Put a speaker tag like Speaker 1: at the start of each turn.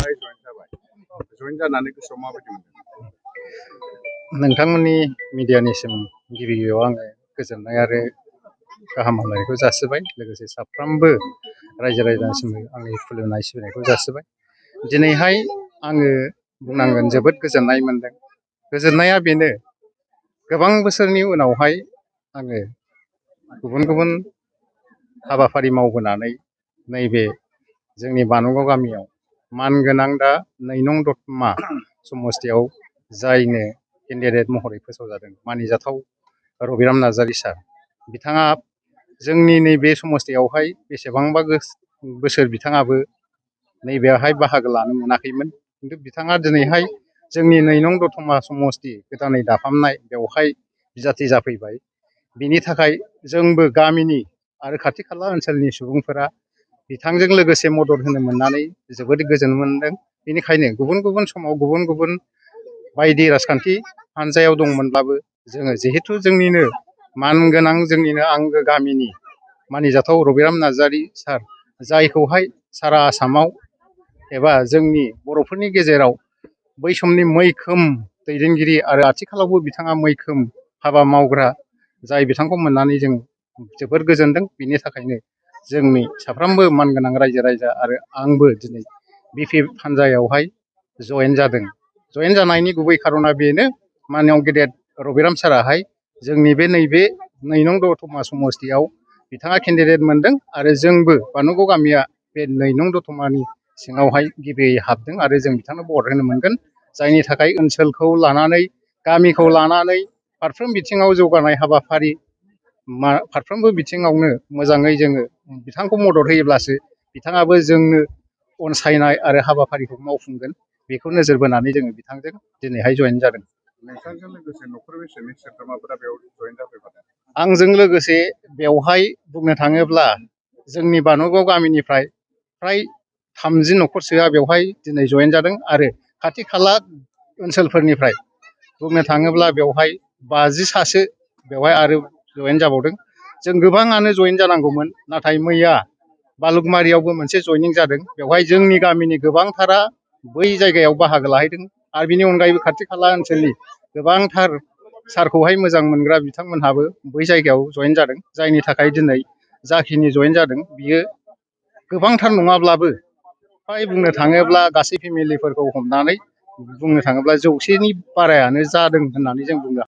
Speaker 1: दिनैहाय जयेन जाबाय। जयेन जानानै गोसोआव माबायदि मोनदों?
Speaker 2: नोंथांमोननि मिडियानिसिम गिबियाव आङो गोजोननाय आरो गाहाम हामलायनायखौ जासिबाय। लोगोसे साफ्रोमबो रायजो राजानिसिमबो आंनि खुलुमनाय सिबिनायखौ जासिबाय। दिनैहाय आङो बुंनांगोन जोबोद गोजोननाय मोनदों। गोजोननाया बेनो, गोबां बोसोरनि उनावहाय आङो गुबुन गुबुन हाबाफारि मावबोनानै नैबे जोंनि बानुगाव गामियाव मानगोनां दा 9 नं दतमा समस्तियाव जायनो केन्डिडेट महरै फोसावजादों मानिजाथाव रबिराम नार्जारि सार, बिथाङा जोंनि नैबे समस्तियावहाय बेसेबांबा बोसोर बिथाङाबो नैबेयावहाय बाहागो लानो मोनाखैमोन। खिन्थु बिथाङा दिनैहाय जोंनि 9 नं दतमा समस्ति गोदानै दाफामनाय बेवहाय बिजाथि जाफैबाय। बिनि थाखाय जोंबो गामिनि आरो खाथि खाला ओनसोलनि सुबुंफोरा बिथांजों लोगोसे मदद होनो मोननानै जोबोद गोजोन मोनदों। बेनिखायनो गुबुन गुबुन समाव गुबुन गुबुन बायदि राजखान्थि हान्जायाव दंमोनब्लाबो जोङो जिहेथु जोंनिनो मानगोनां जोंनिनो आंगो गामिनि मानिजाथाव रबिराम नार्जारि सार, जायखौहाय सारा आसामाव एबा जोंनि बर'फोरनि गेजेराव बै समनि मैखोम दैदेनगिरि आरो आथिखालावबो बिथाङा मैखोम हाबा मावग्रा, जाय बिथांखौ मोननानै जों जोबोर गोजोनदों। बिनि थाखायनो जोंनि साफ्रोमबो मानगोनां रायजो राजा आरो आंबो दिनै बिपि हान्जायावहाय जयेन जादों। जयेन जानायनि गुबै खारना बेनो, माननीय गेदेर रबिराम साराहाय जोंनि बे नैबे 9 नं दतमा समस्तियाव बिथाङा केन्डिडेट मोनदों आरो जोंबो बानुगाव गामिया बे 9 नं दतमानि सिङावहाय गिबियै हाबदों आरो जों बिथांनो भट होनो मोनगोन। जायनि थाखाय ओनसोलखौ लानानै, गामिखौ लानानै फारफ्रोम बिथिङाव जौगानाय हाबाफारि, फारफ्रोमबो बिथिङावनो मोजाङै जोङो बिथांखौ मदद होयोब्लासो बिथाङाबो जोंनो अनसायनाय आरो हाबाफारिखौ मावफुंगोन। बेखौ नोजोर बोनानै जोङो बिथांजों दिनैहाय जयेन जादों।
Speaker 1: नोंथांजों लोगोसे न'खर बेसेनि सोद्रोमाफोरा बेयाव जयेन जाफैफादों?
Speaker 2: आंजों लोगोसे बेवहाय बुंनो थाङोब्ला जोंनि बानुगाव गामिनिफ्राय फ्राय 30 न'खरसोआ बेवहाय दिनै जयेन जादों आरो खाथि खाला ओनसोलफोरनिफ्राय बुंनो थाङोब्ला बेवहाय 50 सासो बेवहाय आरो जयेन जाबावदों। जों गोबाङानो जयेन जानांगौमोन, नाथाय मैया बालुगमारियावबो मोनसे जयनिं जादों। बेवहाय जोंनि गामिनि गोबांथारा बै जायगायाव बाहागो लाहैदों आरो बिनि अनगायैबो खाथि खाला ओनसोलनि गोबांथार सारखौहाय मोजां मोनग्रा बिथांमोनहाबो बै जायगायाव जयेन जादों। जायनि थाखाय दिनै जाखिनि जयेन जादों बियो गोबांथार नङाब्लाबो फ्राय बुंनो थाङोब्ला गासै फेमिलिफोरखौ हमनानै बुंनो थाङोब्ला 100नि बारायानो जादों होननानै जों बुंनो हायो।